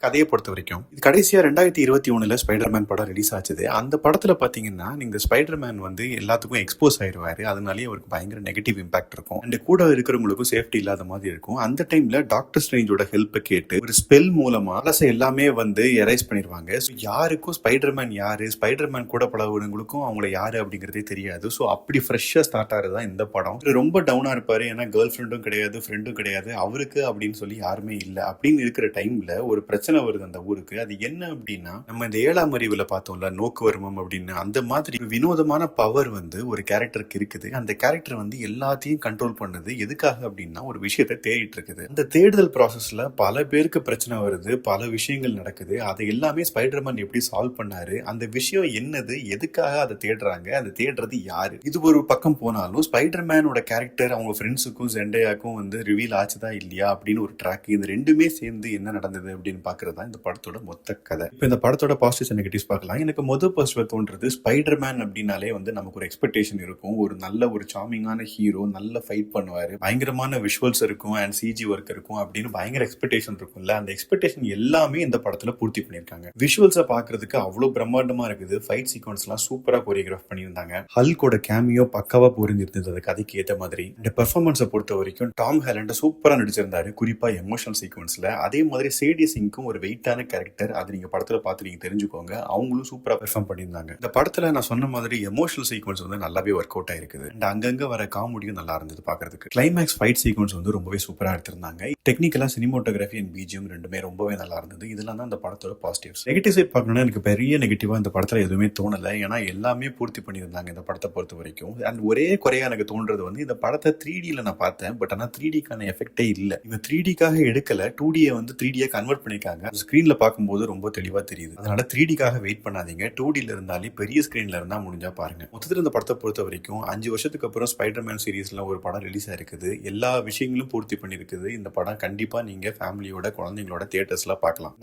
கதையை பொறுத்த வரைக்கும் இது கடைசியா 2021 ஸ்பைடர்மேன் படம் ரிலீஸ் ஆச்சுது. அந்த படத்துல பாத்தீங்கன்னா நீங்க ஸ்பைடர்மேன் வந்து எல்லாத்துக்கும் எக்ஸ்போஸ் ஆயிருவாரு. அதனாலேயே அவருக்கு பயங்கர நெகட்டிவ் இம்பாக்ட் இருக்கும். அண்ட் கூட இருக்கிறவங்களுக்கும் சேஃப்டி இல்லாத மாதிரி இருக்கும். அந்த டைம்ல டாக்டர் ஸ்ட்ரேஞ்சோட ஹெல்ப் கேட்டு ஒரு ஸ்பெல் மூலமா பழச எல்லாமே வந்து எரைஸ் பண்ணிருவாங்க. யாருக்கும் ஸ்பைடர்மேன் யாரு, ஸ்பைடர்மேன் கூட பழகுனவங்களுக்கும் அவங்கள யாரு அப்படிங்கறதே தெரியாது. ஸோ அப்படி ஃப்ரெஷ்ஷா ஸ்டார்ட் ஆகுதுதான் இந்த படம். ரொம்ப டவுனா இருப்பாரு. ஏன்னா கேர்ள் ஃப்ரெண்டும் கிடையாது, ஃப்ரெண்டும் கிடையாது, அவருக்கு அப்படின்னு சொல்லி யாருமே இல்லை. அப்படின்னு இருக்கிற டைம்ல ஒரு பிரச்சனை வருது அந்த ஊருக்கு. அது என்ன அப்படின்னா, நம்ம இந்த 7ஆம் அறிவுல பார்த்தோம்ல நோக்குவர்மம் அப்படின்னு, அந்த மாதிரி வினோதமான பவர் வந்து ஒரு கேரக்டருக்கு இருக்குது. அந்த கேரக்டர் வந்து எல்லாத்தையும் கண்ட்ரோல் பண்ணுது. எதுக்காக அப்படின்னா ஒரு விஷயத்தை தேடிட்டு இருக்குது. அந்த தேடுதல் ப்ராசஸ்ல பல பேருக்கு பிரச்சனை வருது, பல விஷயங்கள் நடக்குது. அதை எல்லாமே ஸ்பைடர்மேன் எப்படி சால்வ் பண்ணாரு, அந்த விஷயம் என்னது, எதுக்காக அதை தேடுறாங்க, அதை தேடுறது யாரு, இது ஒரு பக்கம் போனாலும் ஸ்பைடர்மேனோட கேரக்டர் அவங்க ஃப்ரெண்ட்ஸுக்கும் ஜெண்டையாக்கும் வந்து ரிவீல் ஆச்சுதா இல்லையா அப்படின்னு ஒரு ட்ராக். இந்த ரெண்டுமே சேர்ந்து என்ன நடந்தது அப்படின்னு பாக்குறதா இந்த படத்தோட மொத்த கதை. இப்ப இந்த படத்தோட பாசிட்டிவ்ஸ் அண்ட் நெகட்டிவ்ஸ் பார்க்கலாம். எனக்கு முதல் பாசிட்டிவ் தோன்றது, ஸ்பைடர்மேன் அப்படின்னாலே வந்து நமக்கு ஒரு எக்ஸ்பெக்டேஷன் இருக்கும். ஒரு நல்ல ஒரு சார்மிங்கான ஹீரோ, நல்ல ஃபைட் பண்ணுவாரு, பயங்கரமான விஷுவல்ஸ் இருக்கும் அண்ட் சிஜி ஒர்க் இருக்கும் அப்படின்னு பயங்கர எக்ஸ்பெக்டேஷன் இருக்கும்ல. அந்த எக்ஸ்பெக்டேஷன் எல்லாமே இந்த படத்துல பூர்த்தி பண்ணிருக்காங்க. விஷுவல்ஸை பாக்குறதுக்கு அவ்வளவு பிரம்மாண்டமா இருக்குது. ஃபைட் சீக்வன்ஸ் எல்லாம் சூப்பரா கோரியோகிராஃப் பண்ணியிருந்தாங்க. ஹல்கோட கேமியோ பக்காவா புரிஞ்சிருந்தது அந்த கதைக்கு ஏற்ற மாதிரி. இந்த பெர்ஃபார்மன்ஸை பொறுத்த வரைக்கும் டாம் ஹாலண்ட் சூப்பரா நடிச்சிருந்தாரு, குறிப்பா எமோஷனல் சீக்வன்ஸ்ல. அதே மாதிரி சேடி சிங்க்கும் ஒரு வெயிட்டான கேரக்டர், அது நீங்க படத்துல பார்த்து நீங்க தெரிஞ்சுக்கோங்க. அவங்களும் சூப்பரா பெர்ஃபார்ம் பண்ணியிருந்தாங்க. இந்த படத்துல நான் சொன்ன மாதிரி எமோஷனல் சீக்வன்ஸ் வந்து நல்லாவே ஒர்க் அவுட் ஆயிருக்குது. அண்ட் அங்கங்க வர காமெடியும் நல்லா இருந்தது பாக்குறதுக்கு. கிளைமேக்ஸ் ஃபைட் சீக்வன்ஸ் வந்து ரொம்பவே சூப்பரா எடுத்திருந்தாங்க. டெக்னிக்கலா சினிமோட்டோகிராஃபி அண்ட் பிஜிஎம் ரெண்டுமே ரொம்பவே நல்லா இருந்தது. இதெல்லாம் தான் இந்த படத்தோட பாசிட்டிவ்ஸ். நெகட்டிவ் சைட் பார்க்கணும்னா எனக்கு பெரிய நெகட்டிவா இந்த படத்துல எதுவுமே தோணல. ஏன்னா எல்லாமே பூர்த்தி பண்ணியிருந்தாங்க இந்த படத்தை பொறுத்த வரைக்கும். அண்ட் ஒரே குறையா எனக்கு தோன்றது வந்து, இந்த படத்தை 3Dல நான் பார்த்தேன், பட் ஆனா 3Dக்கான எஃபெக்டே இல்ல. இவங்க 3Dக்காக எடுக்கல, 2Dயை வந்து 3Dயா கன்வெர்ட் பண்ணிருக்காங்க. ஸ்கிரீன்ல பார்க்கும்போது ரொம்ப தெளிவா தெரியுது. அதனால 3Dக்காக வெயிட் பண்ணாதீங்க. 2Dல இருந்தாலே பெரிய ஸ்கிரீன்ல இருந்தா முடிஞ்சா பாருங்க. மொத்தத்தில் இந்த படத்தை பொறுத்த வரைக்கும் 5 வருஷத்துக்கு அப்புறம் ஸ்பைடர்மேன் சீரீஸ்ல ஒரு படம் ரிலீஸ் ஆயிருக்குது. எல்லா விஷயங்களும் பூர்த்தி பண்ணிருக்குது. இந்த படம் கண்டிப்பா நீங்க ஃபேமிலியோட, குழந்தைங்களோட தியேட்டர்ஸ்ல பார்க்கலாம்.